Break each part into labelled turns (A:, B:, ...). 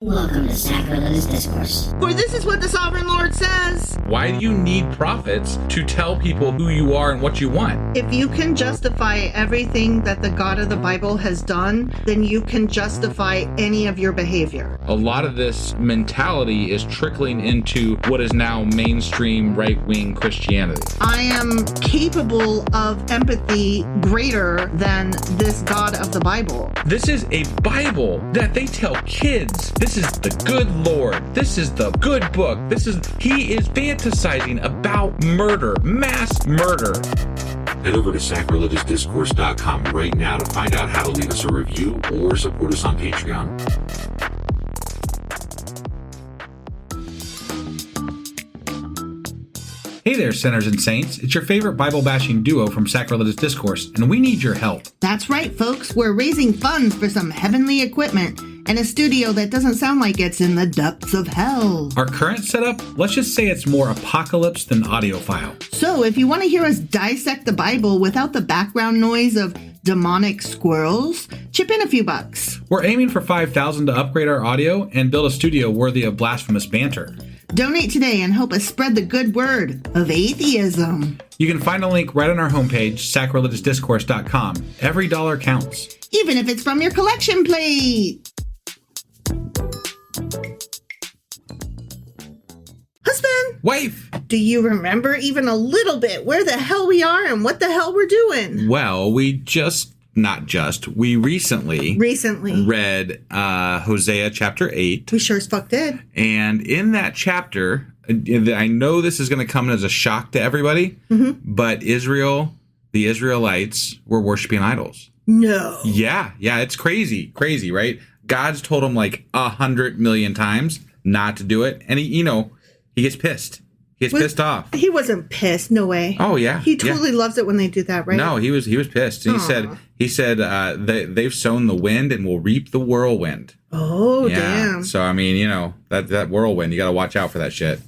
A: Welcome to Sacrilegious Discourse.
B: For this is what the Sovereign Lord says.
C: Why do you need prophets to tell people who you are and what you want?
B: If you can justify everything that the God of the Bible has done, then you can justify any of your behavior.
C: A lot of this mentality is trickling into what is now mainstream right-wing Christianity.
B: I am capable of empathy greater than this God of the Bible.
C: This is a Bible that they tell kids. This is the good Lord. This is the good book. He is fantasizing about murder, mass murder.
D: Head over to sacrilegiousdiscourse.com right now to find out how to leave us a review or support us on Patreon.
E: Hey there, sinners and saints. It's your favorite Bible-bashing duo from Sacrilegious Discourse, and we need your help.
B: That's right, folks. We're raising funds for some heavenly equipment and a studio that doesn't sound like it's in the depths of hell.
E: Our current setup, let's just say it's more apocalypse than audiophile.
B: So if you want to hear us dissect the Bible without the background noise of demonic squirrels, chip in a few bucks.
E: We're aiming for $5,000 to upgrade our audio and build a studio worthy of blasphemous banter.
B: Donate today and help us spread the good word of atheism.
E: You can find a link right on our homepage, sacrilegiousdiscourse.com. Every dollar counts.
B: Even if it's from your collection plate. Husband!
E: Wife!
B: Do you remember even a little bit where the hell we are and what the hell we're doing?
E: Well, we recently read Hosea Chapter 8.
B: We sure as fuck did.
E: And in that chapter, I know this is going to come as a shock to everybody, but the Israelites were worshiping idols.
B: No.
E: Yeah, it's crazy, right? God's told them like 100 million times not to do it, and he gets pissed. He gets pissed off.
B: He wasn't pissed. No way.
E: Oh yeah.
B: He totally loves it when they do that, right?
E: No, he was pissed. And he said they've sown the wind and will reap the whirlwind.
B: Oh
E: yeah.
B: Damn.
E: So I mean, that whirlwind, you got to watch out for that shit.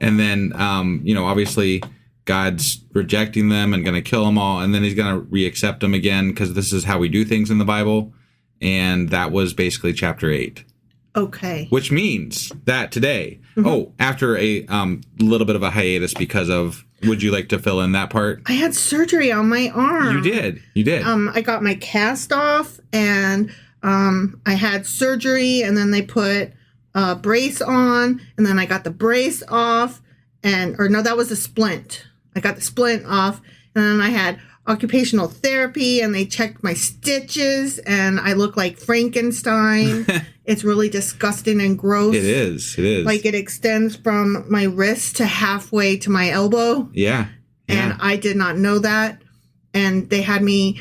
E: And then obviously God's rejecting them and going to kill them all, and then he's going to reaccept them again because this is how we do things in the Bible. And that was basically chapter 8.
B: Okay.
E: Which means that today, after a little bit of a hiatus because of, would you like to fill in that part?
B: I had surgery on my arm.
E: You did.
B: I got my cast off, and I had surgery, and then they put a brace on, and then I got the brace off, that was a splint. I got the splint off, and then I had occupational therapy, and they checked my stitches, and I look like Frankenstein. It's really disgusting and gross.
E: It is.
B: Like it extends from my wrist to halfway to my elbow.
E: Yeah.
B: And I did not know that. And they had me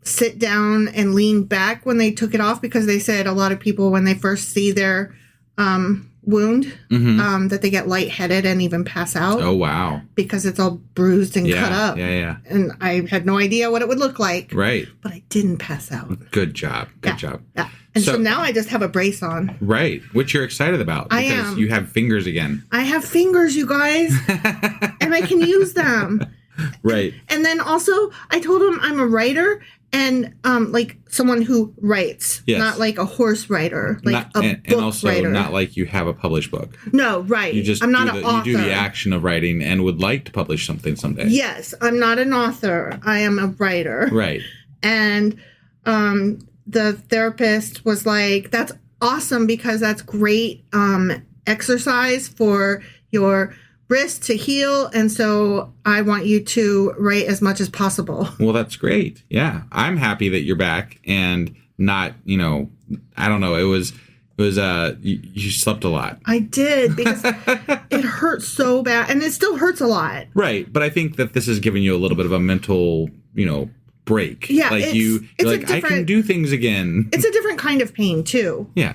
B: sit down and lean back when they took it off, because they said a lot of people, when they first see their wound, that they get lightheaded and even pass out.
E: Oh, wow.
B: Because it's all bruised and cut up.
E: Yeah.
B: And I had no idea what it would look like.
E: Right.
B: But I didn't pass out.
E: Good job.
B: Yeah. And so now I just have a brace on.
E: Right. Which you're excited about.
B: I
E: because
B: am.
E: You have fingers again.
B: I have fingers, you guys. And I can use them.
E: Right.
B: And then also, I told him I'm a writer, and like someone who writes, not like a horse writer, like a book
E: and also
B: writer.
E: Not like you have a published book.
B: No, right. I'm not an author.
E: You do the action of writing and would like to publish something someday.
B: Yes, I'm not an author. I am a writer.
E: Right.
B: And the therapist was like, "That's awesome, because that's great exercise for your wrist to heal, and so I want you to write as much as possible."
E: Well, that's great. Yeah, I'm happy that you're back and not, I don't know. It was you slept a lot.
B: I did, because it hurt so bad, and it still hurts a lot.
E: Right, but I think that this is giving you a little bit of a mental, break.
B: Yeah,
E: like
B: it's
E: like, I can do things again.
B: It's a different kind of pain too.
E: Yeah.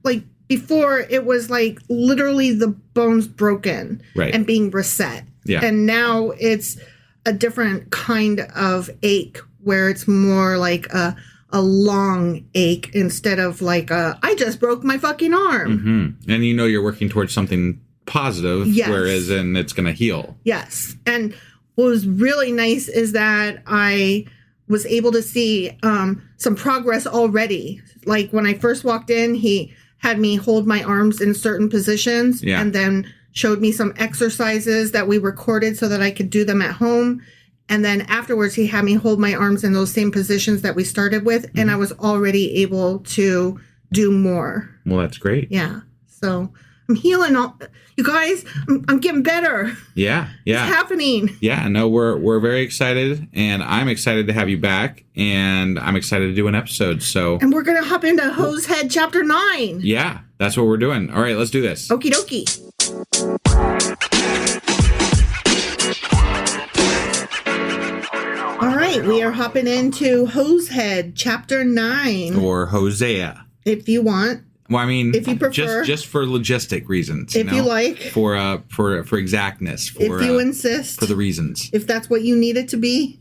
B: Like before, it was like literally the bones broken and being reset.
E: Yeah.
B: And now it's a different kind of ache, where it's more like a long ache instead of like I just broke my fucking arm.
E: And you're working towards something positive, whereas it's going to heal.
B: Yes. And what was really nice is that I was able to see some progress already. Like when I first walked in, he had me hold my arms in certain positions and then showed me some exercises that we recorded so that I could do them at home. And then afterwards, he had me hold my arms in those same positions that we started with. And I was already able to do more.
E: Well, that's great.
B: Yeah. So I'm healing all. You guys, I'm getting better.
E: Yeah.
B: It's happening.
E: Yeah. No, we're very excited. And I'm excited to have you back. And I'm excited to do an episode. So.
A: And we're going to hop into Hosea Chapter 9.
E: Yeah. That's what we're doing. All right. Let's do this.
B: Okie dokie. All right, we are hopping into Hosea Chapter 9.
E: Or Hosea.
B: If you want.
E: Well, I mean,
B: if you prefer,
E: just for logistic reasons.
B: If you like.
E: For exactness.
B: If you insist.
E: For the reasons.
B: If that's what you need it to be.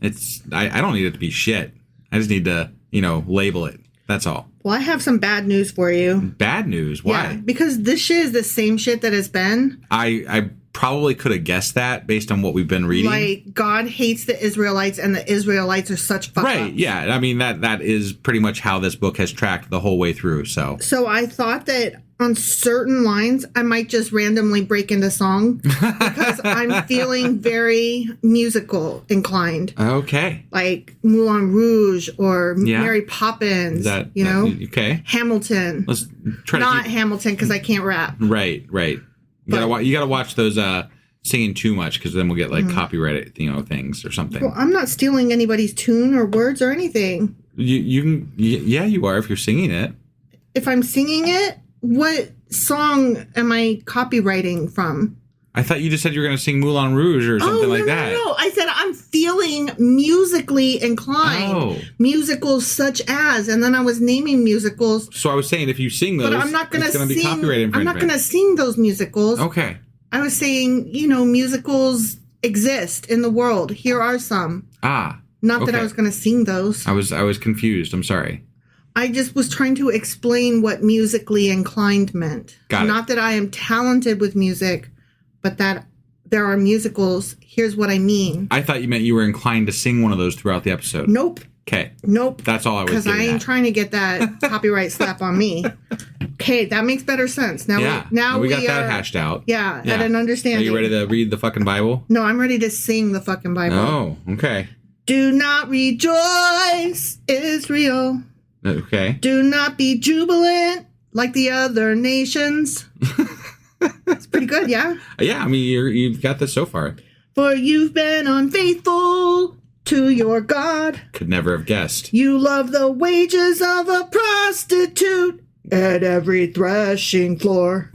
E: I don't need it to be shit. I just need to, label it. That's all.
B: Well, I have some bad news for you.
E: Bad news? Why?
B: Yeah, because this shit is the same shit that has been.
E: I probably could have guessed that based on what we've been reading.
B: Like, God hates the Israelites, and the Israelites are such fuck
E: Right,
B: ups.
E: yeah. I mean, that is pretty much how this book has tracked the whole way through, so.
B: So I thought that on certain lines, I might just randomly break into song because I'm feeling very musical inclined.
E: Okay.
B: Like Moulin Rouge or Mary Poppins,
E: okay.
B: Hamilton.
E: Let's try
B: Not Hamilton because I can't rap.
E: Right. You gotta watch those singing too much because then we'll get like copyright things or something.
B: Well, I'm not stealing anybody's tune or words or anything.
E: You are if you're singing it.
B: If I'm singing it, what song am I copywriting from?
E: I thought you just said you were going to sing Moulin Rouge or something like that.
B: No. I said I'm feeling musically inclined.
E: Oh.
B: Musicals such as, and then I was naming musicals.
E: So I was saying if you sing those,
B: but I'm not going to sing.
E: Be copyright infringement.
B: I'm not going to sing those musicals.
E: Okay.
B: I was saying, musicals exist in the world. Here are some.
E: Not
B: that I was going to sing those.
E: I was confused. I'm sorry.
B: I just was trying to explain what musically inclined meant.
E: Got it.
B: Not that I am talented with music, but that there are musicals. Here's what I mean.
E: I thought you meant you were inclined to sing one of those throughout the episode.
B: Nope.
E: Okay.
B: Nope.
E: That's all I was
B: Because I ain't
E: at.
B: trying to get that copyright slap on me. Okay, that makes better sense. Now,
E: we got that hashed out.
B: Yeah, at an understanding.
E: Are you ready to read the fucking Bible?
B: No, I'm ready to sing the fucking Bible.
E: Oh, okay.
B: Do not rejoice, Israel.
E: Okay.
B: Do not be jubilant like the other nations. It's pretty good, yeah?
E: Yeah, I mean, you've got this so far.
B: For you've been unfaithful to your God.
E: Could never have guessed.
B: You love the wages of a prostitute at every threshing floor.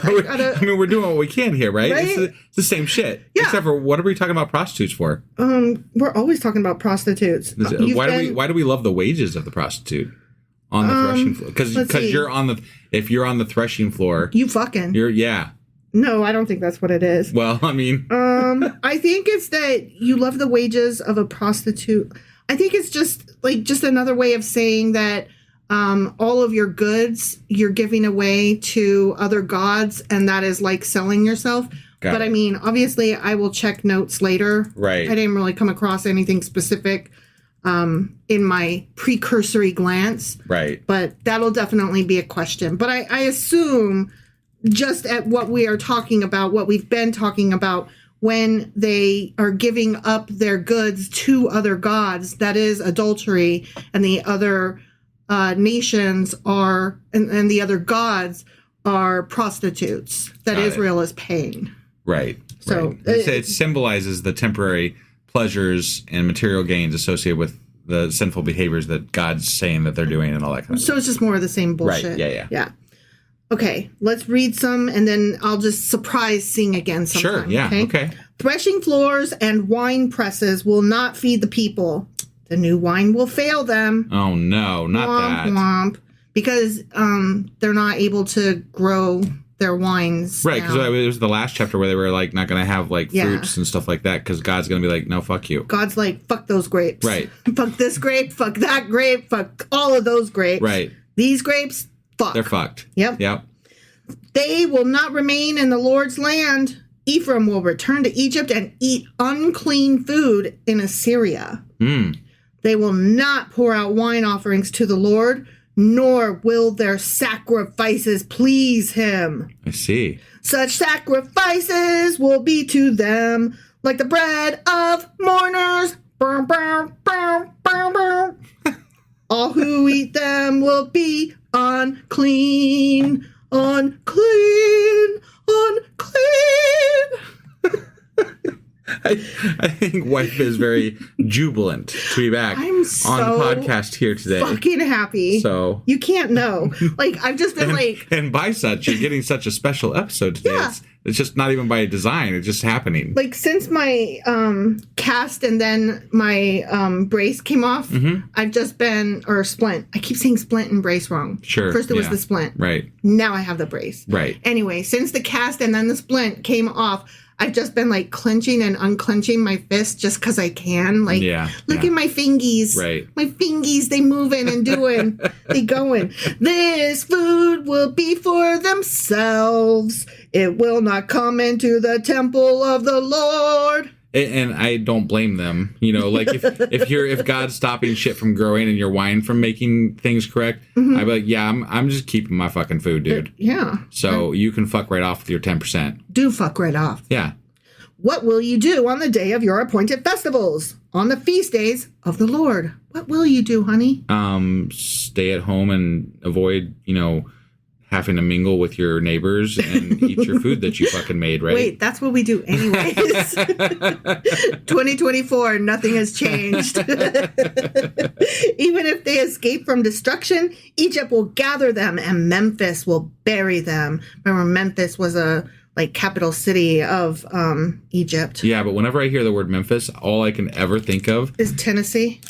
E: I mean, we're doing what we can here, right?
B: Right?
E: It's the same shit.
B: Yeah.
E: Except for, what are we talking about prostitutes for?
B: We're always talking about prostitutes.
E: Why do we love the wages of the prostitute on the threshing floor? Because if you're on the threshing floor,
B: you fucking. No, I don't think that's what it is.
E: Well, I mean,
B: I think it's that you love the wages of a prostitute. I think it's just another way of saying that all of your goods you're giving away to other gods, and that is like selling yourself. But I mean, obviously, I will check notes later.
E: Right.
B: I didn't really come across anything specific in my precursory glance.
E: Right.
B: But that'll definitely be a question. But I assume just at what we are talking about, what we've been talking about, when they are giving up their goods to other gods, that is adultery, and the other nations are, and the other gods are prostitutes that Israel is paying.
E: Right.
B: So
E: right. It symbolizes the temporary pleasures and material gains associated with the sinful behaviors that God's saying that they're doing and all that kind of stuff.
B: So it's just more of the same bullshit.
E: Right. Yeah.
B: Okay, let's read some, and then I'll just surprise sing again sometime.
E: Sure, yeah, okay.
B: Threshing floors and wine presses will not feed the people. The new wine will fail them.
E: Oh, no, not that.
B: Womp. Because they're not able to grow their wines.
E: Right, because it was the last chapter where they were like not going to have like fruits and stuff like that because God's going to be like, no, fuck you.
B: God's like, fuck those grapes.
E: Right.
B: Fuck this grape, fuck that grape, fuck all of those grapes.
E: Right.
B: These grapes, fuck.
E: They're fucked.
B: Yep. They will not remain in the Lord's land. Ephraim will return to Egypt and eat unclean food in Assyria. They will not pour out wine offerings to the Lord, nor will their sacrifices please him.
E: I see.
B: Such sacrifices will be to them like the bread of mourners. Burr, burr, burr, burr, burr. All who eat them will be unclean, unclean, unclean.
E: I think wife is very jubilant to be back
B: I'm so
E: on the podcast here today.
B: Fucking happy.
E: So
B: you can't know. Like, I've just been
E: and by such, you're getting such a special episode today.
B: Yeah.
E: It's just not even by design. It's just happening.
B: like since my cast and then my brace came off, I've just been, or splint. I keep saying splint and brace wrong.
E: Sure.
B: First it was
E: yeah.
B: the splint.
E: Right.
B: Now I have the brace.
E: Right.
B: Anyway, since the cast and then the splint came off, I've just been like clenching and unclenching my fist just because I can. Like, look at my fingies.
E: Right.
B: My fingies, they moving and doing. They going. This food will be for themselves. It will not come into the temple of the Lord.
E: And I don't blame them. You know, like if God's stopping shit from growing and your wine from making things correct, I'd be like, yeah, I'm just keeping my fucking food, dude.
B: Yeah.
E: So you can fuck right off with your 10%.
B: Do fuck right off.
E: Yeah.
B: What will you do on the day of your appointed festivals? On the feast days of the Lord? What will you do, honey?
E: Stay at home and avoid, having to mingle with your neighbors and eat your food that you fucking made, right?
B: Wait, that's what we do anyways. 2024, nothing has changed. Even if they escape from destruction, Egypt will gather them and Memphis will bury them. Remember, Memphis was a capital city of Egypt.
E: Yeah, but whenever I hear the word Memphis, all I can ever think of
B: is Tennessee.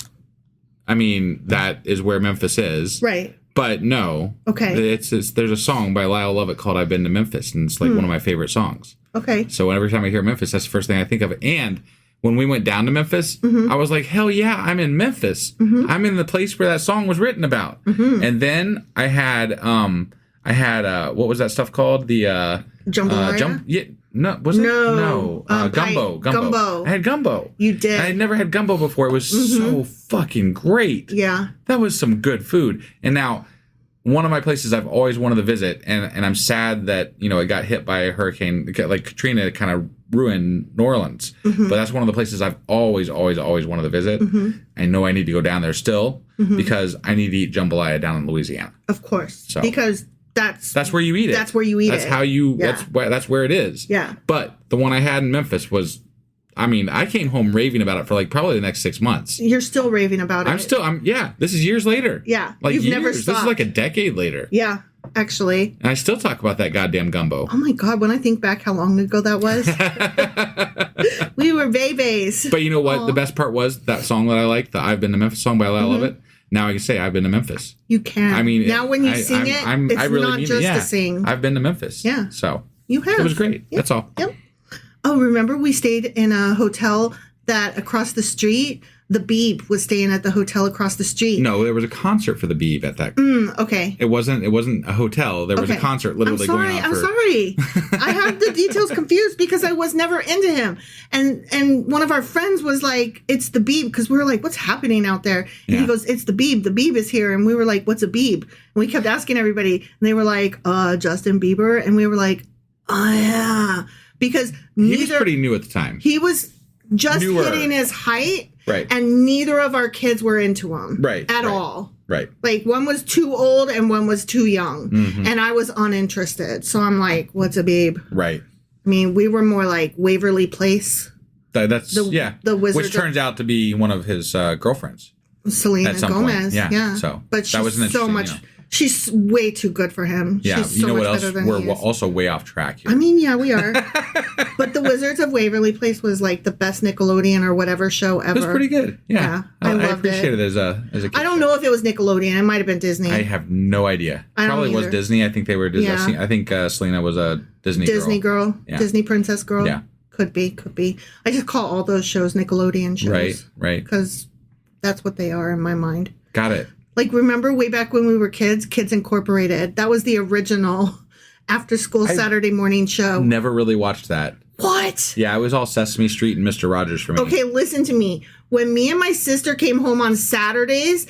E: I mean, that is where Memphis is.
B: Right.
E: But no.
B: Okay.
E: It's there's a song by Lyle Lovett called I've Been to Memphis, and it's like one of my favorite songs.
B: Okay.
E: So every time I hear Memphis, that's the first thing I think of. And when we went down to Memphis, I was like, hell yeah, I'm in Memphis. I'm in the place where that song was written about. And then I had what was that stuff called? The
B: jambalaya?
E: No, was it?
B: No.
E: Gumbo. I had gumbo.
B: You did.
E: I had never had gumbo before. It was so fucking great.
B: Yeah.
E: That was some good food. And now, one of my places I've always wanted to visit, and I'm sad that, it got hit by a hurricane, like Katrina kind of ruined New Orleans. But that's one of the places I've always wanted to visit. I know I need to go down there still because I need to eat jambalaya down in Louisiana.
B: Of course.
E: So.
B: Because that's
E: where you eat it.
B: That's where you eat
E: that's
B: it.
E: How you.
B: Yeah.
E: That's where it is.
B: Yeah.
E: But the one I had in Memphis was, I came home raving about it for probably the next 6 months.
B: You're still raving about it.
E: Yeah. This is years later.
B: Yeah.
E: You've
B: never stopped.
E: This is a decade later.
B: Yeah, actually.
E: And I still talk about that goddamn gumbo.
B: Oh my God! When I think back, how long ago that was. We were babies.
E: But you know what? Aww. The best part was that song that I like, the "I've Been to Memphis" song by Lyle Lovett. Now I can say I've been to Memphis.
B: You can. Now when you sing it's really not just to sing.
E: I've been to Memphis.
B: Yeah.
E: So
B: you have.
E: It was great.
B: Yep.
E: That's all.
B: Yep. Oh, remember we stayed in a hotel that across the street, the Beeb was staying at the hotel across the street.
E: No, there was a concert for the Beeb at that.
B: Okay.
E: It wasn't a hotel. There was a concert literally going on.
B: I'm sorry. I have the details confused because I was never into him. And one of our friends was like, it's the Beeb, because we were like, what's happening out there? And he goes, it's the Beeb. The Beeb is here. And we were like, what's a Beeb? And we kept asking everybody. And they were like, Justin Bieber. And we were like, oh yeah. Because
E: he was pretty new at the time.
B: He was just hitting his height.
E: Right.
B: And neither of our kids were into him.
E: Right.
B: At all.
E: Right.
B: One was too old and one was too young. And I was uninterested. So I'm like, what's a Beeb?
E: Right.
B: I mean, we were more like Waverly Place.
E: That's
B: the Wizard,
E: which turns out to be one of his girlfriends.
B: Selena
E: Gomez.
B: Point.
E: Yeah. So,
B: but she's so much. She's way too good for him.
E: Yeah.
B: She's so
E: what
B: much
E: else?
B: better than
E: We're also way off track here.
B: I mean, yeah, we are. But the Wizards of Waverly Place was like the best Nickelodeon or whatever show ever.
E: It was pretty good. Yeah.
B: I loved
E: appreciated it as a kid.
B: I don't know if it was Nickelodeon. It might have been Disney.
E: I have no idea. Probably was Disney. I think they were Disney. Yeah. I think Selena was a Disney girl.
B: Yeah. Disney princess girl.
E: Yeah.
B: Could be. I just call all those shows Nickelodeon shows.
E: Right.
B: Because that's what they are in my mind.
E: Got it.
B: Remember way back when we were kids, Kids Incorporated? That was the original after-school Saturday morning show.
E: Never really watched that.
B: What?
E: Yeah, it was all Sesame Street and Mr. Rogers for me.
B: Okay, listen to me. When me and my sister came home on Saturdays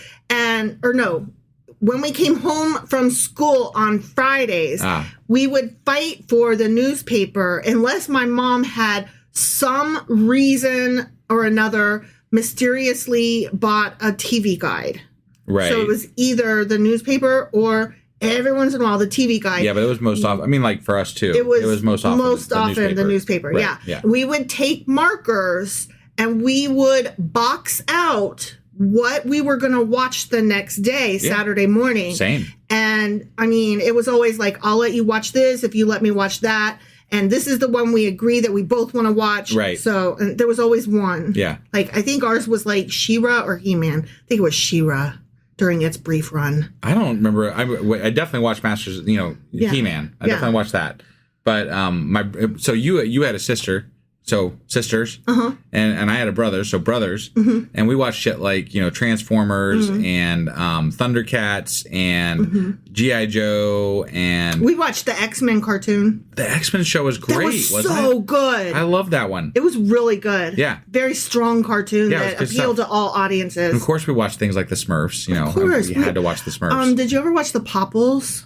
B: when we came home from school on Fridays, we would fight for the newspaper unless my mom had some reason or another mysteriously bought a TV guide.
E: Right.
B: So it was either the newspaper or every once in a while the TV guide.
E: Yeah, but it was most often. I mean, like for us too.
B: It was
E: most often
B: the newspaper.
E: Right.
B: Yeah. We would take markers and we would box out what we were going to watch the next day, Saturday morning.
E: Same.
B: And I mean, it was always like, I'll let you watch this if you let me watch that. And this is the one we agree that we both want to watch.
E: Right.
B: So there was always one.
E: Yeah.
B: Like, I think ours was like She-Ra or He-Man. I think it was She-Ra during its brief run.
E: I don't remember. I definitely watched Masters, He-Man. I definitely watched that. But so you had a sister. So sisters, and I had a brother, so brothers, and we watched shit like Transformers and Thundercats and G.I. Joe, and
B: we watched the X-Men cartoon.
E: The X-Men show was great, wasn't it?
B: So good.
E: I love that one.
B: It was really good.
E: Yeah,
B: very strong cartoon that appealed to all audiences.
E: And of course, we watched things like the Smurfs. Of course, we had to watch the Smurfs.
B: Did you ever watch the Popples?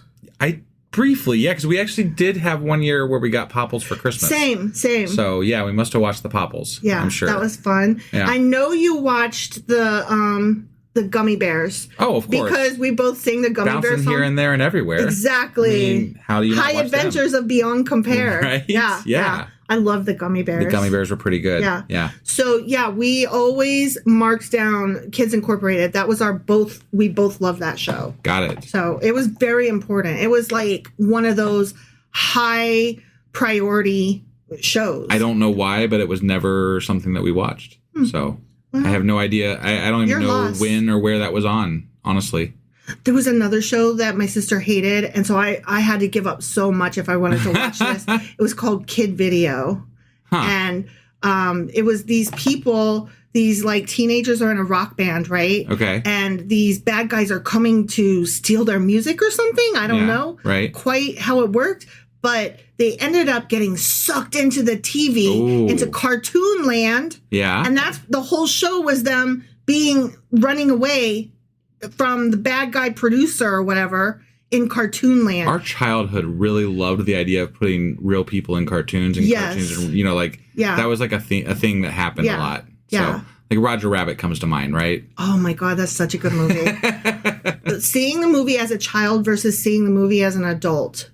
E: Briefly, yeah, because we actually did have one year where we got Popples for Christmas.
B: Same.
E: So, yeah, we must have watched the Popples.
B: Yeah,
E: I'm sure.
B: That was fun.
E: Yeah.
B: I know you watched the Gummy Bears.
E: Oh, of course.
B: Because we both sing the Gummy Bears song.
E: Here and there and everywhere.
B: Exactly.
E: I mean, how do you not
B: High
E: watch
B: Adventures
E: them?
B: of Beyond Compare.
E: Right?
B: Yeah. I love the Gummy Bears.
E: The Gummy Bears were pretty good.
B: Yeah. So, we always marked down Kids Incorporated. That was we both loved that show.
E: Got it.
B: So, it was very important. It was like one of those high priority shows.
E: I don't know why, but it was never something that we watched. So, I have no idea. I don't even know when or where that was on, honestly.
B: There was another show that my sister hated, and so I had to give up so much if I wanted to watch this. It was called Kid Video. And it was these people, these like teenagers are in a rock band, right?
E: Okay.
B: And these bad guys are coming to steal their music or something. I don't know quite how it worked, but they ended up getting sucked into the TV, into cartoon land.
E: Yeah.
B: And that's the whole show was them running away from the bad guy producer or whatever in cartoon land.
E: Our childhood really loved the idea of putting real people in cartoons and cartoons, and that was like a thing that happened a lot.
B: Yeah.
E: So, like Roger Rabbit comes to mind, right?
B: Oh my God, that's such a good movie. Seeing the movie as a child versus seeing the movie as an adult,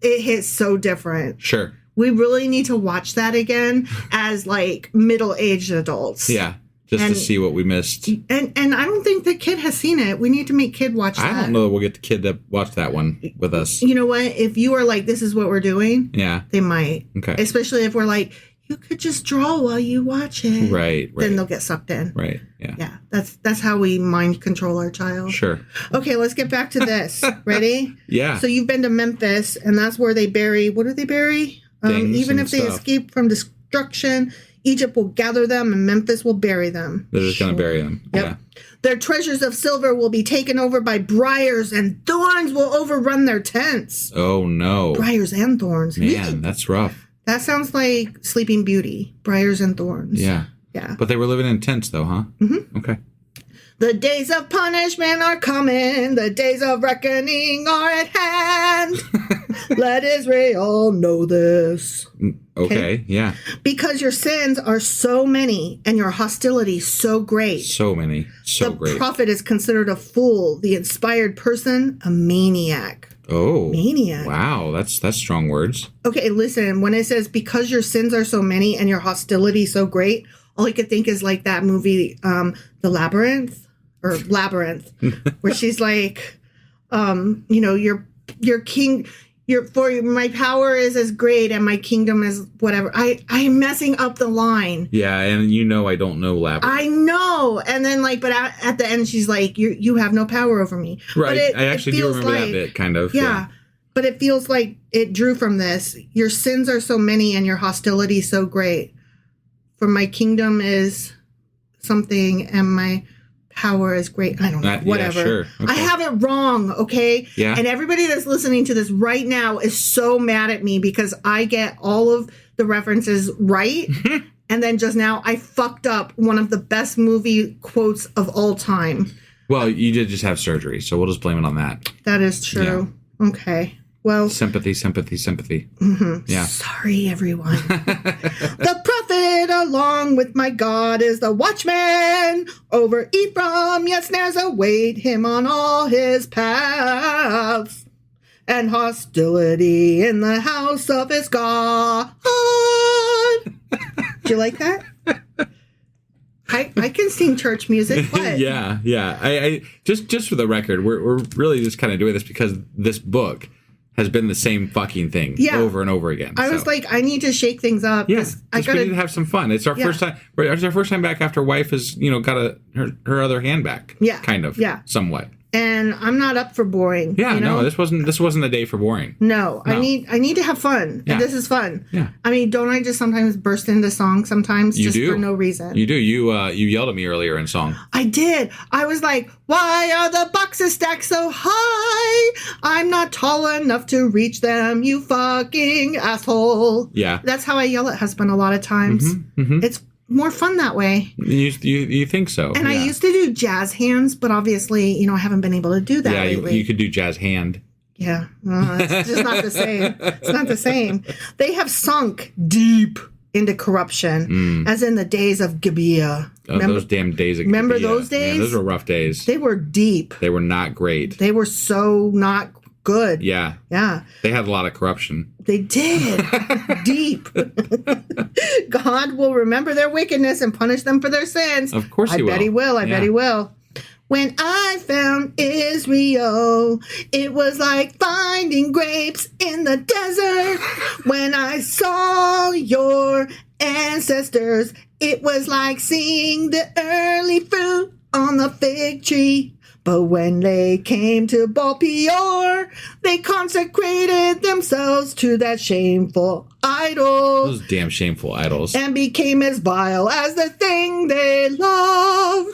B: it hits so different.
E: Sure.
B: We really need to watch that again as like middle-aged adults.
E: Yeah. Just to see what we missed.
B: And I don't think the kid has seen it. We need to make kid watch that.
E: I don't know that we'll get the kid to watch that one with us.
B: You know what? If you are like, this is what we're doing, they might.
E: Okay.
B: Especially if we're like, you could just draw while you watch it.
E: Right.
B: Then they'll get sucked in.
E: Right. Yeah.
B: Yeah. That's how we mind control our child.
E: Sure.
B: Okay, let's get back to this. Ready?
E: Yeah.
B: So you've been to Memphis, and that's where they bury, what do they bury? Even if they escape from destruction, Egypt will gather them and Memphis will bury them.
E: They're just going to bury them.
B: Yep. Yeah. Their treasures of silver will be taken over by briars and thorns will overrun their tents.
E: Oh, no.
B: Briars and thorns.
E: Man, that's rough.
B: That sounds like Sleeping Beauty. Briars and thorns.
E: Yeah.
B: Yeah.
E: But they were living in tents, though, huh?
B: Mm-hmm.
E: Okay.
B: The days of punishment are coming. The days of reckoning are at hand. Let Israel know this.
E: Okay, yeah.
B: Because your sins are so many and your hostility so great.
E: So many. So great.
B: The prophet is considered a fool. The inspired person, a maniac.
E: Oh.
B: Maniac.
E: Wow, that's strong words.
B: Okay, listen. When it says, because your sins are so many and your hostility so great, all I could think is like that movie, The Labyrinth. Or Labyrinth, where she's like, your king, my power is as great and my kingdom is whatever. I'm messing up the line.
E: Yeah, and I don't know Labyrinth.
B: I know. And then but at the end she's like, you have no power over me.
E: Right.
B: But
E: I actually do remember that bit, kind of.
B: Yeah. But it feels like it drew from this. Your sins are so many and your hostility so great. For my kingdom is something and my power is great. I don't know. Whatever.
E: Yeah, sure. Okay.
B: I have it wrong. Okay.
E: Yeah.
B: And everybody that's listening to this right now is so mad at me because I get all of the references right. And then just now I fucked up one of the best movie quotes of all time.
E: Well, you did just have surgery, so we'll just blame it on that.
B: That is true. Yeah. Okay. Well,
E: sympathy.
B: Mm-hmm.
E: Yeah.
B: Sorry, everyone. The prophet, along with my God, is the watchman over Ephraim. Yet snares await him on all his paths, and hostility in the house of his God. Do you like that? I can sing church music. What?
E: yeah. I just for the record, we're really just kind of doing this because this book has been the same fucking thing over and over again.
B: I was like, I need to shake things up.
E: Yeah, we need to have some fun. It's our first time. It's our first time back after wife has got her other hand back.
B: Yeah,
E: kind of. Yeah, somewhat.
B: And I'm not up for boring.
E: Yeah, no, this wasn't a day for boring.
B: No, I need to have fun. Yeah. And this is fun.
E: Yeah.
B: I mean, don't I just sometimes burst into song sometimes for no reason?
E: You do. You yelled at me earlier in song.
B: I did. I was like, why are the boxes stacked so high? I'm not tall enough to reach them, you fucking asshole.
E: Yeah.
B: That's how I yell at husband a lot of times. Mm-hmm, mm-hmm. It's more fun that way.
E: You think so?
B: And I used to do jazz hands, but obviously, I haven't been able to do that lately.
E: You could do jazz hand.
B: Yeah, it's just not the same. It's not the same. They have sunk deep into corruption, as in the days of Gibeah.
E: Those damn days of Gibeah.
B: Remember those days?
E: Man, those were rough days.
B: They were deep.
E: They were not great.
B: They were so not good.
E: Yeah.
B: Yeah.
E: They had a lot of corruption.
B: They did. Deep. God will remember their wickedness and punish them for their sins.
E: Of course he will.
B: I bet he will. I bet he will. When I found Israel, it was like finding grapes in the desert. When I saw your ancestors, it was like seeing the early fruit on the fig tree. But when they came to Baal Peor, they consecrated themselves to that shameful idol.
E: Those damn shameful idols.
B: And became as vile as the thing they love.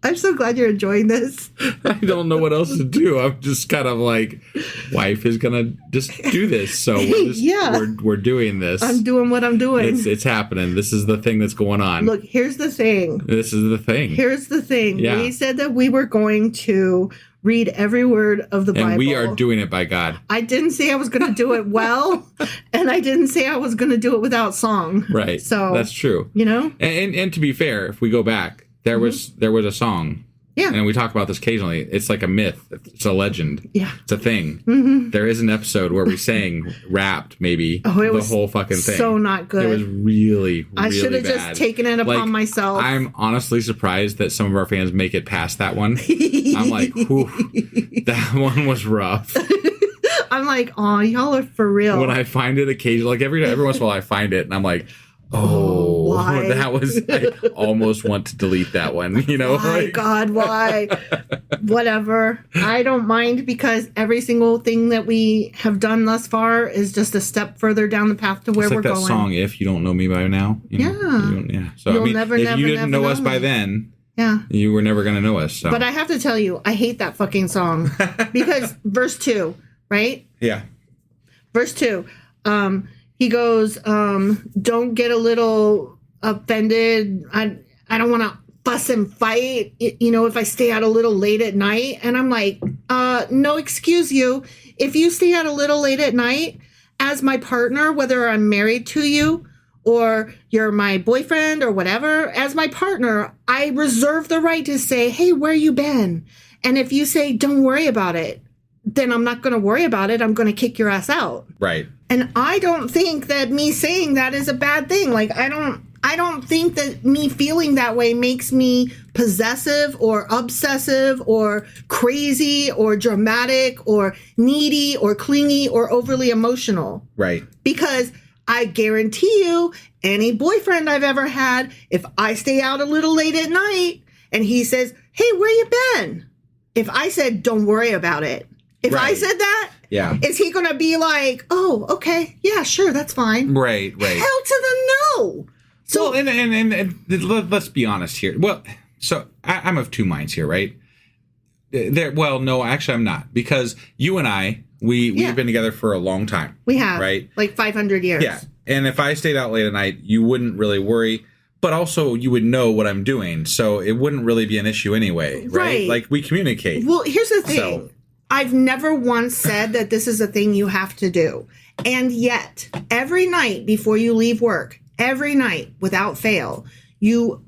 B: I'm so glad you're enjoying this.
E: I don't know what else to do. I'm just kind of like, wife is going to just do this. So we're doing this.
B: I'm doing what I'm doing.
E: It's happening. This is the thing that's going on.
B: Look, here's the thing.
E: This is the thing.
B: Here's the thing.
E: Yeah.
B: We said that we were going to read every word of the Bible.
E: And we are doing it, by God.
B: I didn't say I was going to do it well, and I didn't say I was going to do it without song.
E: Right.
B: So
E: that's true. And to be fair, if we go back, there was a song.
B: Yeah.
E: And we talk about this occasionally. It's like a myth. It's a legend.
B: Yeah.
E: It's a thing. Mm-hmm. There is an episode where we rapped maybe the whole fucking thing.
B: So not good.
E: It was really,
B: I should have just taken it upon myself.
E: I'm honestly surprised that some of our fans make it past that one. I'm like, whew, that one was rough.
B: I'm like, oh, y'all are for real.
E: When I find it occasionally, like every once in a while I find it and I'm like, why? That was, I almost want to delete that one,
B: My God, why? Whatever. I don't mind because every single thing that we have done thus far is just a step further down the path to where we're going.
E: It's like that song, If You Don't Know Me By Now. So,
B: You'll
E: if you didn't know us by then, you were never going to know us. So.
B: But I have to tell you, I hate that fucking song because verse 2, right?
E: Yeah.
B: Verse 2, he goes, don't get a little offended. I don't want to fuss and fight, if I stay out a little late at night. And I'm like, no, excuse you. If you stay out a little late at night as my partner, whether I'm married to you or you're my boyfriend or whatever, as my partner, I reserve the right to say, hey, where you been? And if you say, don't worry about it, then I'm not going to worry about it. I'm going to kick your ass out.
E: Right.
B: And I don't think that me saying that is a bad thing. Like, I don't think that me feeling that way makes me possessive or obsessive or crazy or dramatic or needy or clingy or overly emotional.
E: Right.
B: Because I guarantee you, any boyfriend I've ever had, if I stay out a little late at night and he says, hey, where you been? If I said, don't worry about it. If I said that, is he going to be like, oh, okay, yeah, sure, that's fine?
E: Right.
B: Hell to the no.
E: So, let's be honest here. Well, so I'm of two minds here, right? Well, no, actually, I'm not, because you and I, we've been together for a long time.
B: We have,
E: right?
B: Like 500 years.
E: Yeah, and if I stayed out late at night, you wouldn't really worry, but also you would know what I'm doing, so it wouldn't really be an issue anyway, right? Like, we communicate.
B: Well, here's the thing. I've never once said that this is a thing you have to do, and yet every night before you leave work, every night without fail, you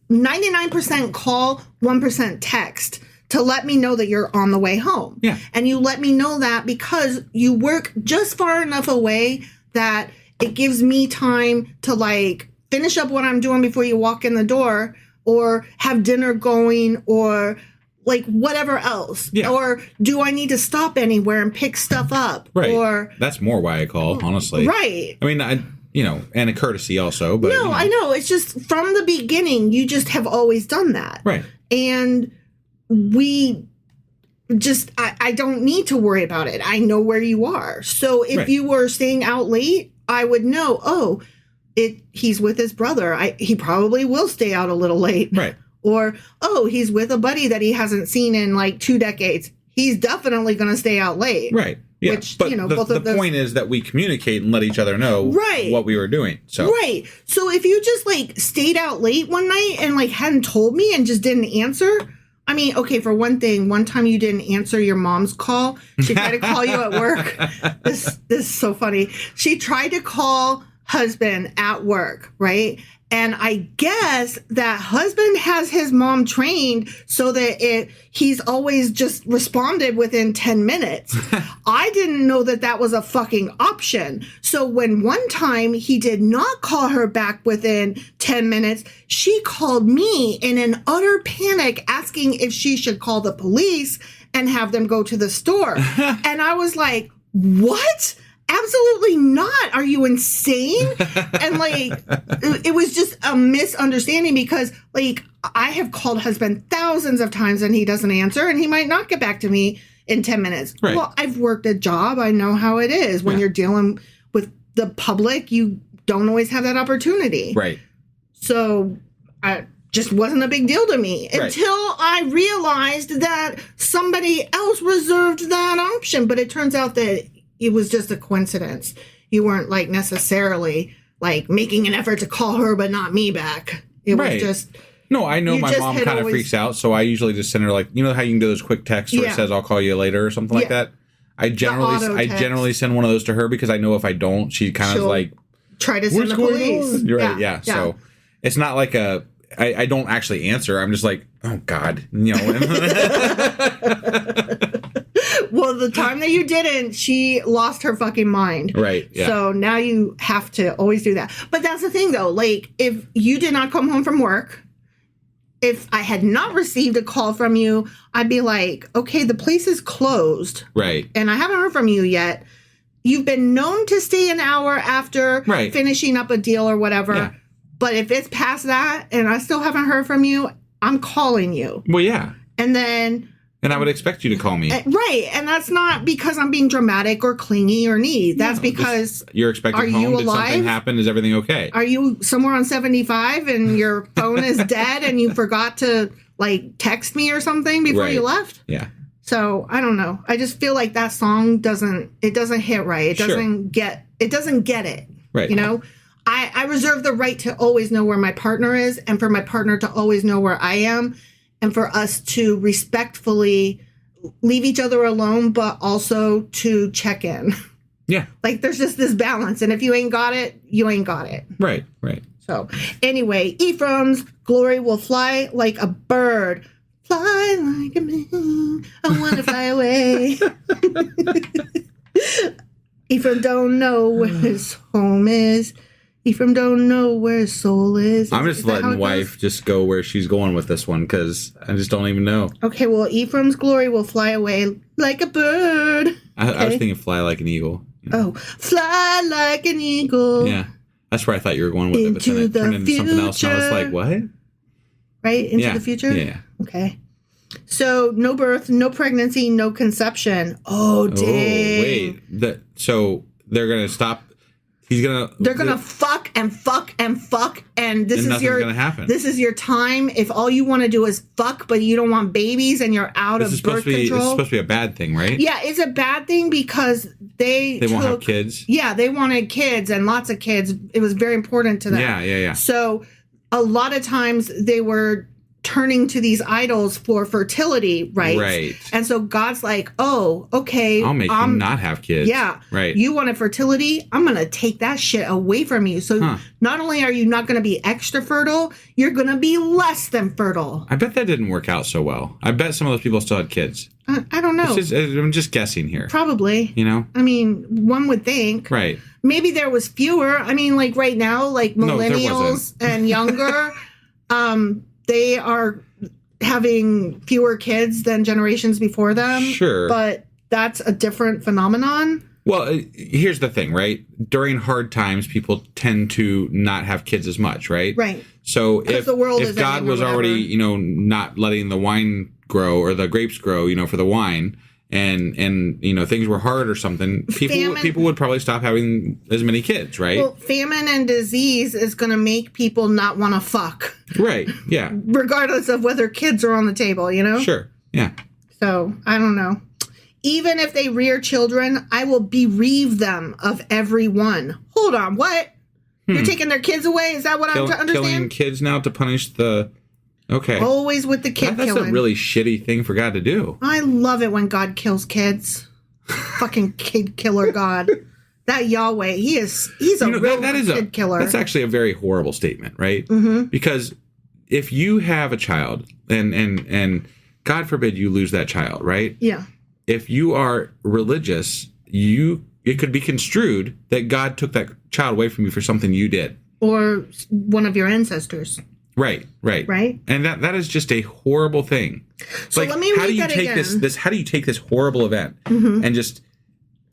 B: 99% call, 1% text to let me know that you're on the way home.
E: Yeah.
B: And you let me know that because you work just far enough away that it gives me time to like finish up what I'm doing before you walk in the door, or have dinner going, or like whatever else.
E: Yeah.
B: Or do I need to stop anywhere and pick stuff up?
E: Right.
B: Or
E: that's more why I call, honestly.
B: Right.
E: I mean, and a courtey also, but
B: no, I know. It's just from the beginning, you just have always done that.
E: Right.
B: And we just, I don't need to worry about it. I know where you are. So if you were staying out late, I would know, he's with his brother. He probably will stay out a little late.
E: Right.
B: Or, he's with a buddy that he hasn't seen in like 2 decades. He's definitely going to stay out late.
E: Right. Yeah.
B: Which,
E: but
B: both of
E: the point is that we communicate and let each other know what we were doing. So
B: Right. So if you just like stayed out late one night and like hadn't told me and just didn't answer, I mean, okay, for one thing, one time you didn't answer your mom's call. She tried to call you at work. This is so funny. She tried to call husband at work, right? And I guess that husband has his mom trained so that he's always just responded within 10 minutes. I didn't know that was a fucking option. So when one time he did not call her back within 10 minutes, she called me in an utter panic asking if she should call the police and have them go to the store. And I was like, what? Absolutely not. Are you insane? And like, it was just a misunderstanding because like I have called husband thousands of times and he doesn't answer and he might not get back to me in 10 minutes.
E: Right.
B: Well, I've worked a job. I know how it is. When you're dealing with the public, you don't always have that opportunity.
E: Right.
B: So I just wasn't a big deal to me until I realized that somebody else reserved that option. But it turns out that it was just a coincidence. You weren't like necessarily like making an effort to call her, but not me back. It was just.
E: No, I know my mom kind of freaks out, so I usually just send her like, you know how you can do those quick texts where it says I'll call you later or something like that. I generally send one of those to her because I know if I don't, she kind of like
B: try to send the police.
E: You're right, yeah. So it's not like I don't actually answer. I'm just like, oh God, you know.
B: Well, the time that you didn't, she lost her fucking mind.
E: Right. Yeah.
B: So now you have to always do that. But that's the thing, though. Like, if you did not come home from work, if I had not received a call from you, I'd be like, okay, the place is closed.
E: Right.
B: And I haven't heard from you yet. You've been known to stay an hour after finishing up a deal or whatever. Yeah. But if it's past that and I still haven't heard from you, I'm calling you.
E: Well, yeah.
B: And then...
E: And I would expect you to call me.
B: Right. And that's not because I'm being dramatic or clingy or needy. That's because...
E: You're expecting home.
B: You
E: Did something happen? Is everything okay?
B: Are you somewhere on 75 and your phone is dead and you forgot to, like, text me or something before you left?
E: Yeah.
B: So, I don't know. I just feel like that song doesn't hit right. It doesn't get it.
E: Right.
B: You know? I reserve the right to always know where my partner is and for my partner to always know where I am. And for us to respectfully leave each other alone, but also to check in.
E: Yeah.
B: Like, there's just this balance. And if you ain't got it, you ain't got it.
E: Right, right.
B: So, anyway, Ephraim's glory will fly like a bird. Fly like a man. I want to fly away. Ephraim don't know where his home is. Ephraim don't know where his soul is.
E: I'm just letting wife just go where she's going with this one because I just don't even know.
B: Okay, well, Ephraim's glory will fly away like a bird.
E: I was thinking fly like an eagle.
B: You know? Oh, fly like an eagle.
E: Yeah, that's where I thought you were going with it, but then it turned into something else, and I was like, what?
B: Right? Into the future?
E: Yeah.
B: Okay. So, no birth, no pregnancy, no conception. Oh, dang.
E: Oh, wait. So, they're going to stop...
B: They're gonna fuck and fuck and fuck, and this
E: And
B: is your
E: nothing's gonna happen.
B: This is your time. If all you want to do is fuck, but you don't want babies, and you're out
E: This
B: of
E: is supposed
B: birth
E: to be. This is
B: control.
E: supposed to be a bad thing, right?
B: Yeah, it's a bad thing because they
E: They won't have kids.
B: Yeah, they wanted kids and lots of kids. It was very important to them.
E: Yeah.
B: So a lot of times they were turning to these idols for fertility, right?
E: Right.
B: And so God's like, oh, okay.
E: I'll make you not have kids.
B: Yeah.
E: Right.
B: You wanted fertility? I'm going to take that shit away from you. So not only are you not going to be extra fertile, you're going to be less than fertile.
E: I bet that didn't work out so well. I bet some of those people still had kids.
B: I don't know.
E: I'm just guessing here.
B: Probably.
E: You know?
B: I mean, one would think.
E: Right.
B: Maybe there was fewer. I mean, like right now, like millennials and younger, they are having fewer kids than generations before them.
E: Sure.
B: But that's a different phenomenon.
E: Well, here's the thing, right? During hard times, people tend to not have kids as much, right?
B: Right.
E: So if
B: the world
E: if
B: is
E: God
B: ending or
E: was already,
B: whatever.
E: not letting the wine grow or the grapes grow, for the wine, and things were hard or something, people would probably stop having as many kids, right?
B: Well, famine and disease is going to make people not want to fuck,
E: Right. Yeah.
B: regardless of whether kids are on the table,
E: Sure. Yeah.
B: So, I don't know. Even if they rear children, I will bereave them of every one. Hold on, what? You're taking their kids away? Is that what I'm to
E: Killing
B: understand?
E: kids now to punish the... Okay.
B: Always with the kid
E: That's
B: killing.
E: a really shitty thing for God to do.
B: I love it when God kills kids. Fucking kid killer God. That Yahweh, he's a real kid killer.
E: That's actually a very horrible statement, right? Mm-hmm. Because if you have a child, and God forbid you lose that child, right?
B: Yeah.
E: If you are religious, it could be construed that God took that child away from you for something you did.
B: Or one of your ancestors.
E: Right. And that is just a horrible thing.
B: So let me read that again.
E: How do you take this horrible event and just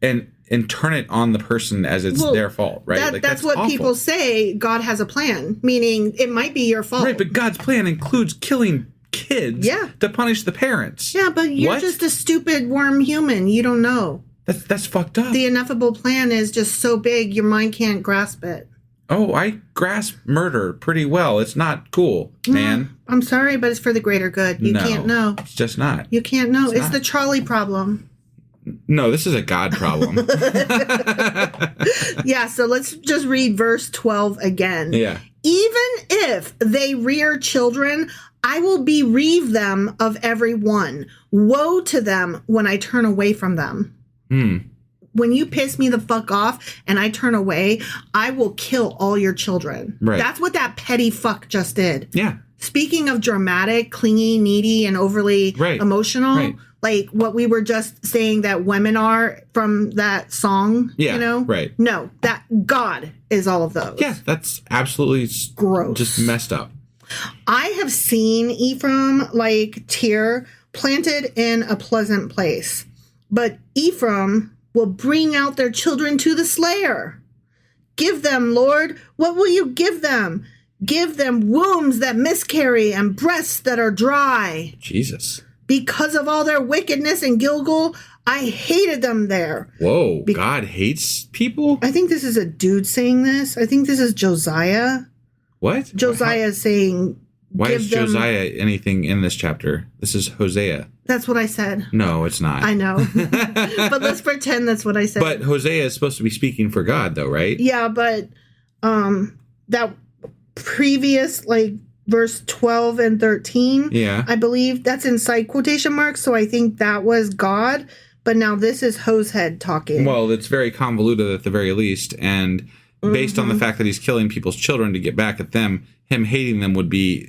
E: and turn it on the person as it's their fault, right?
B: That's what
E: awful.
B: people say. God has a plan, meaning it might be your fault.
E: Right, but God's plan includes killing kids to punish the parents.
B: Yeah, but you're just a stupid worm human. You don't know.
E: That's fucked up.
B: The ineffable plan is just so big your mind can't grasp it.
E: Oh, I grasp murder pretty well. It's not cool, man.
B: I'm sorry, but it's for the greater good. You can't know.
E: It's just not.
B: You can't know. It's the Charlie problem.
E: No, this is a God problem.
B: Yeah, so let's just read verse 12 again.
E: Yeah.
B: Even if they rear children, I will bereave them of every one. Woe to them when I turn away from them. When you piss me the fuck off and I turn away, I will kill all your children.
E: Right.
B: That's what that petty fuck just did.
E: Yeah.
B: Speaking of dramatic, clingy, needy, and overly emotional, like what we were just saying that women are from that song,
E: Right.
B: No, that God is all of those.
E: Yeah, that's absolutely
B: Gross.
E: Just messed up.
B: I have seen Ephraim like Tyr planted in a pleasant place, but Ephraim will bring out their children to the slayer. Give them, Lord, what will you give them? Give them wombs that miscarry and breasts that are dry.
E: Jesus.
B: Because of all their wickedness in Gilgal, I hated them there.
E: Whoa, God hates people?
B: I think this is a dude saying this. I think this is Josiah.
E: What?
B: Josiah is saying...
E: Why is Josiah anything in this chapter? This is Hosea.
B: That's what I said.
E: No, it's not.
B: I know. But let's pretend that's what I said.
E: But Hosea is supposed to be speaking for God, though, right?
B: Yeah, but that previous, like, verse 12 and 13, I believe that's in side quotation marks, so I think that was God, but now this is Hosehead talking.
E: Well, it's very convoluted at the very least, and based on the fact that he's killing people's children to get back at them, him hating them would be,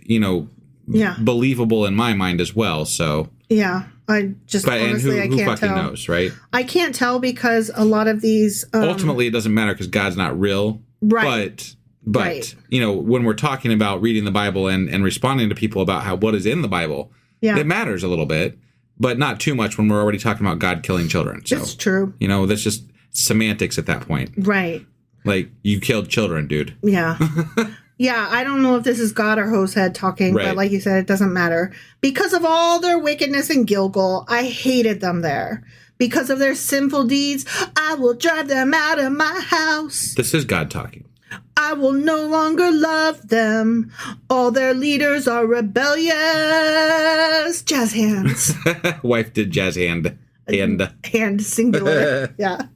E: believable in my mind as well, so...
B: Yeah, I just honestly, I can't
E: who fucking
B: tell.
E: knows, right?
B: I can't tell because a lot of these...
E: Ultimately, it doesn't matter because God's not real.
B: Right.
E: But when we're talking about reading the Bible and responding to people about what is in the Bible, it matters a little bit, but not too much when we're already talking about God killing children. So,
B: it's true.
E: That's just semantics at that point.
B: Right.
E: Like, you killed children, dude.
B: Yeah. Yeah, I don't know if this is God or Hosehead talking, but like you said, it doesn't matter. Because of all their wickedness in Gilgal, I hated them there. Because of their sinful deeds, I will drive them out of my house.
E: This is God talking.
B: I will no longer love them. All their leaders are rebellious. Jazz hands.
E: Wife did jazz hand.
B: Hand singular. Yeah.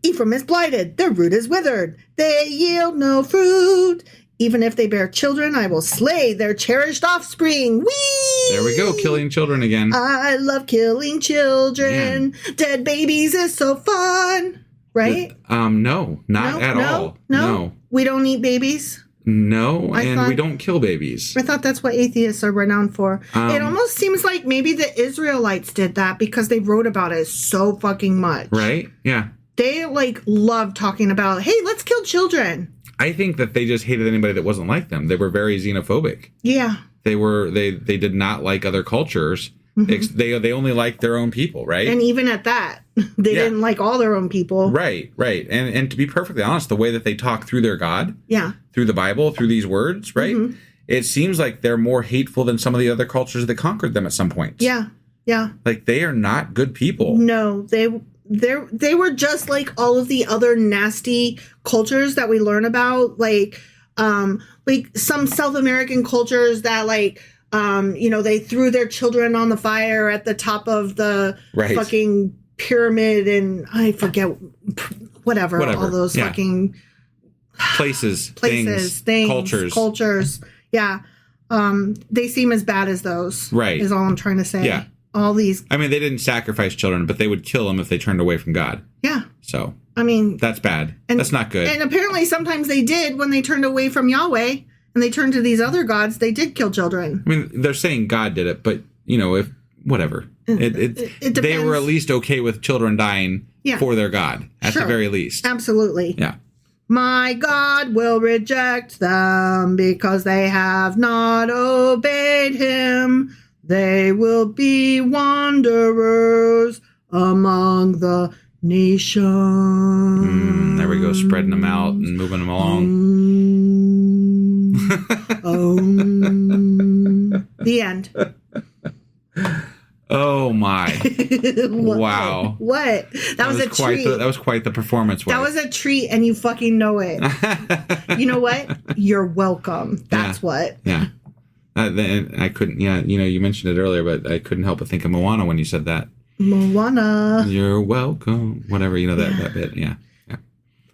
B: Ephraim is blighted. Their root is withered. They yield no fruit. Even if they bear children, I will slay their cherished offspring. Whee!
E: There we go, killing children again.
B: I love killing children.
E: Man.
B: Dead babies is so fun. Right?
E: No, not at all. No.
B: We don't eat babies?
E: No,
B: I
E: and
B: thought-
E: we don't kill babies.
B: I thought that's what atheists are renowned for. It almost seems like maybe the Israelites did that because they wrote about it so fucking much.
E: Right? Yeah.
B: They love talking about, hey, let's kill children.
E: I think that they just hated anybody that wasn't like them. They were very xenophobic.
B: Yeah.
E: They did not like other cultures. Mm-hmm. They only liked their own people, right?
B: And even at that, they didn't like all their own people.
E: Right. And to be perfectly honest, the way that they talk through their God, through the Bible, through these words, right? Mm-hmm. It seems like they're more hateful than some of the other cultures that conquered them at some point.
B: Yeah. Yeah.
E: Like they are not good people.
B: No, they were just like all of the other nasty cultures that we learn about, like some South American cultures that they threw their children on the fire at the top of the fucking pyramid, and I forget whatever. All those fucking
E: places, things,
B: cultures. Yeah. They seem as bad as those.
E: Right.
B: Is all I'm trying to say.
E: Yeah.
B: All these.
E: I mean, they didn't sacrifice children, but they would kill them if they turned away from God.
B: Yeah.
E: So.
B: I mean.
E: That's bad. That's not good.
B: And apparently sometimes they did when they turned away from Yahweh and they turned to these other gods, they did kill children.
E: I mean, they're saying God did it, but, if, whatever. It
B: depends.
E: They were at least okay with children dying for their God, at the very least.
B: Absolutely.
E: Yeah.
B: My God will reject them because they have not obeyed him. They will be wanderers among the nations.
E: There we go, spreading them out and moving them along.
B: The end.
E: Oh my! Wow!
B: What? That was a treat.
E: That was quite the performance.
B: That was a treat, and you fucking know it. You know what? You're welcome. That's what.
E: Yeah. I couldn't. Yeah, you mentioned it earlier, but I couldn't help but think of Moana when you said that.
B: Moana.
E: You're welcome. Whatever, that bit. Yeah.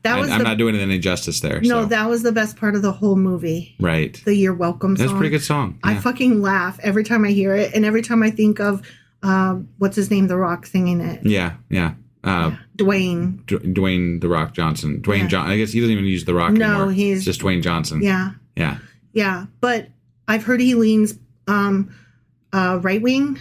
E: I'm not doing it any justice there.
B: No,
E: so.
B: that was the best part of the whole movie.
E: Right.
B: The You're Welcome song.
E: That's a pretty good song. Yeah.
B: I fucking laugh every time I hear it, and every time I think of what's his name, The Rock, singing it.
E: Yeah.
B: Dwayne
E: The Rock Johnson. I guess he doesn't even use The Rock anymore. No, it's just Dwayne Johnson.
B: Yeah.
E: Yeah.
B: Yeah, but I've heard he leans right wing.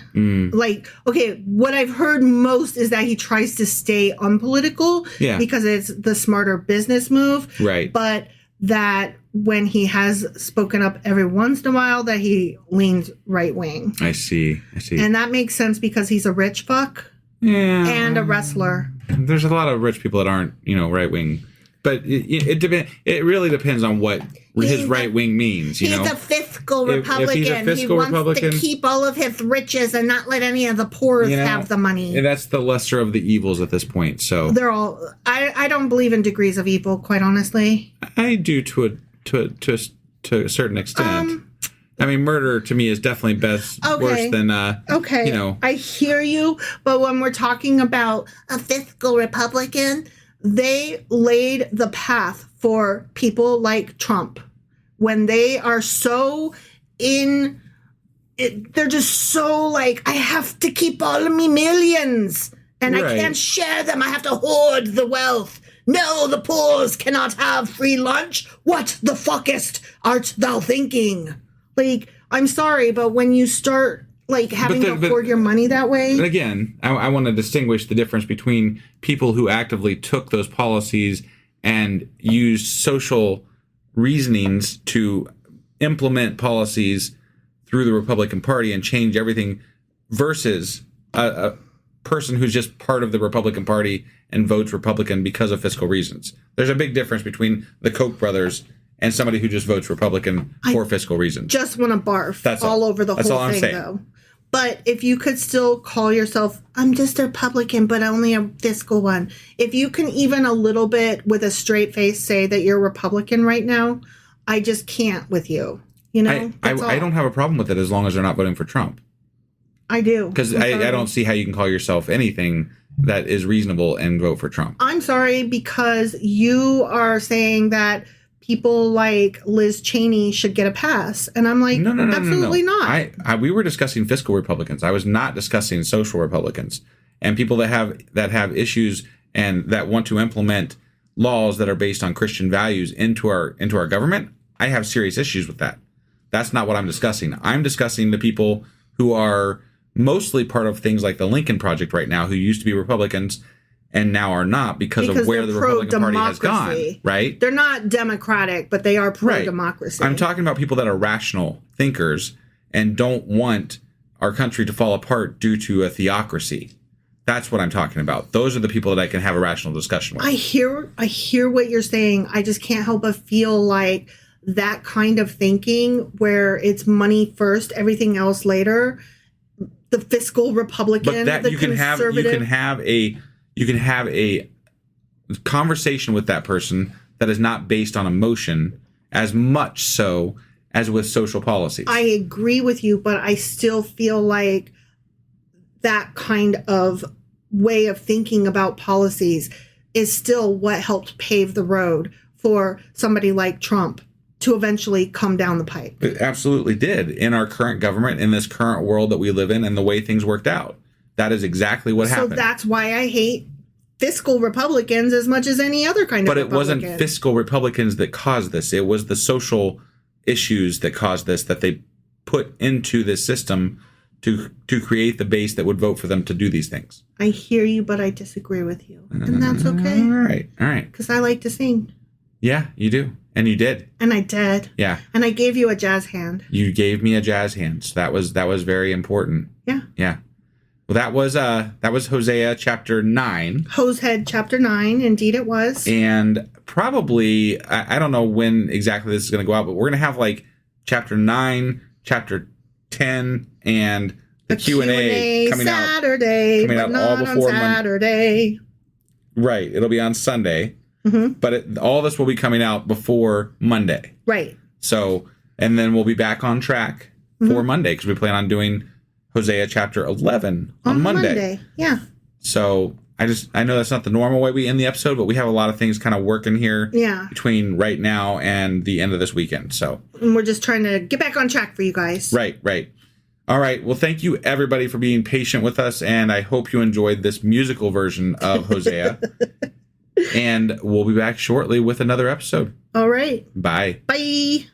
B: Okay, what I've heard most is that he tries to stay unpolitical because it's the smarter business move.
E: Right.
B: But that when he has spoken up every once in a while, that he leans right wing.
E: I see.
B: And that makes sense because he's a rich fuck.
E: Yeah.
B: And a wrestler.
E: There's a lot of rich people that aren't, right wing. But it really depends on what his right wing means.
B: He's a fiscal Republican.
E: If he's a fiscal
B: Republican, he wants to keep all of his riches and not let any of the poor have the money.
E: And that's the lesser of the evils at this point. So
B: they're all. I don't believe in degrees of evil, quite honestly.
E: I do to a certain extent. I mean, murder to me is definitely worse than
B: I hear you, but when we're talking about a fiscal Republican, they laid the path for people like Trump when they are so they're just so like, I have to keep all of me millions and I can't share them. I have to hoard the wealth. No, the poors cannot have free lunch. What the fuckest art thou thinking? Like, I'm sorry, but when you start having to hoard your money that way.
E: And again, I want to distinguish the difference between people who actively took those policies and used social reasonings to implement policies through the Republican Party and change everything versus a person who's just part of the Republican Party and votes Republican because of fiscal reasons. There's a big difference between the Koch brothers and somebody who just votes Republican for fiscal reasons.
B: Just want to barf all over the whole thing, though. But if you could still call yourself, I'm just a Republican, but only a fiscal one. If you can even a little bit with a straight face say that you're Republican right now, I just can't with you. You know?
E: I don't have a problem with it as long as they're not voting for Trump.
B: I do.
E: Because I don't see how you can call yourself anything that is reasonable and vote for Trump.
B: I'm sorry, because you are saying that people like Liz Cheney should get a pass. And I'm like, no, absolutely not.
E: We were discussing fiscal Republicans. I was not discussing social Republicans and people that have issues and that want to implement laws that are based on Christian values into our government. I have serious issues with that. That's not what I'm discussing. I'm discussing the people who are mostly part of things like the Lincoln Project right now, who used to be Republicans and now are not because of where the Republican Party has gone, right?
B: They're not democratic, but they are pro-democracy.
E: I'm talking about people that are rational thinkers and don't want our country to fall apart due to a theocracy. That's what I'm talking about. Those are the people that I can have a rational discussion with.
B: I hear what you're saying. I just can't help but feel like that kind of thinking where it's money first, everything else later. The fiscal Republican, the conservative.
E: You can have a conversation with that person that is not based on emotion as much so as with social policies.
B: I agree with you, but I still feel like that kind of way of thinking about policies is still what helped pave the road for somebody like Trump to eventually come down the pipe.
E: It absolutely did in our current government, in this current world that we live in, and the way things worked out. That is exactly what happened.
B: So that's why I hate fiscal Republicans as much as any other kind of Republican.
E: But it wasn't fiscal Republicans that caused this. It was the social issues that caused this, that they put into this system to create the base that would vote for them to do these things.
B: I hear you, but I disagree with you. And that's okay.
E: All right.
B: Because I like to sing.
E: Yeah, you do. And you did.
B: And I did.
E: Yeah.
B: And I gave you a jazz hand.
E: You gave me a jazz hand. So that was very important.
B: Yeah.
E: Yeah. Well, that was Hosea Chapter 9.
B: Hosea Chapter 9, indeed it was.
E: And probably, I don't know when exactly this is going to go out, but we're going to have like Chapter 9, Chapter 10, and the Q&A coming
B: Saturday,
E: out. Coming out all before
B: Saturday.
E: Right. It'll be on Sunday. Mm-hmm. But all this will be coming out before Monday.
B: Right.
E: So, and then we'll be back on track for Monday because we plan on doing Hosea Chapter 11 on Monday.
B: Yeah.
E: So I know that's not the normal way we end the episode, but we have a lot of things kind of working here between right now and the end of this weekend. So
B: and we're just trying to get back on track for you guys.
E: Right. All right. Well, thank you everybody for being patient with us, and I hope you enjoyed this musical version of Hosea. And we'll be back shortly with another episode.
B: All right.
E: Bye.
B: Bye.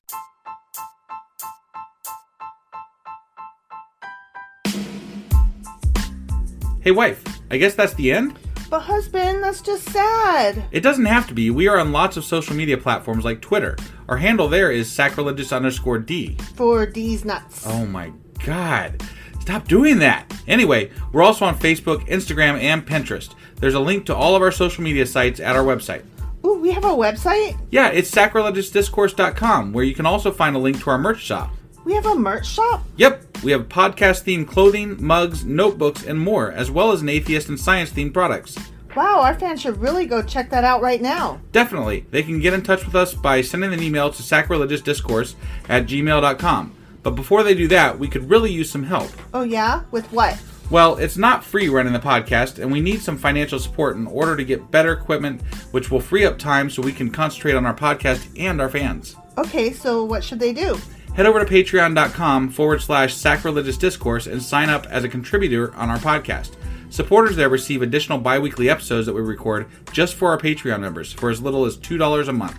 E: Hey, wife, I guess that's the end?
B: But husband, that's just sad.
E: It doesn't have to be. We are on lots of social media platforms like Twitter. Our handle there is sacrilegious_D.
B: For D's nuts.
E: Oh my God. Stop doing that. Anyway, we're also on Facebook, Instagram, and Pinterest. There's a link to all of our social media sites at our website.
B: Ooh, we have a website?
E: Yeah, it's sacrilegiousdiscourse.com, where you can also find a link to our merch shop.
B: We have a merch shop?
E: Yep. We have podcast-themed clothing, mugs, notebooks, and more, as well as an atheist and science-themed products.
B: Wow, our fans should really go check that out right now.
E: Definitely. They can get in touch with us by sending an email to sacrilegiousdiscourse@gmail.com. But before they do that, we could really use some help.
B: Oh yeah? With what?
E: Well, it's not free running the podcast, and we need some financial support in order to get better equipment, which will free up time so we can concentrate on our podcast and our fans.
B: Okay, so what should they do?
E: Head over to patreon.com/sacrilegiousdiscourse and sign up as a contributor on our podcast. Supporters there receive additional bi-weekly episodes that we record just for our Patreon members for as little as $2 a month.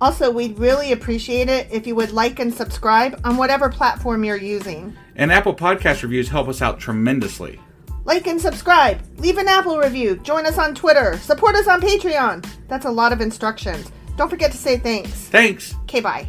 B: Also, we'd really appreciate it if you would like and subscribe on whatever platform you're using.
E: And Apple Podcast reviews help us out tremendously.
B: Like and subscribe. Leave an Apple review. Join us on Twitter. Support us on Patreon. That's a lot of instructions. Don't forget to say thanks.
E: Thanks.
B: Okay, bye.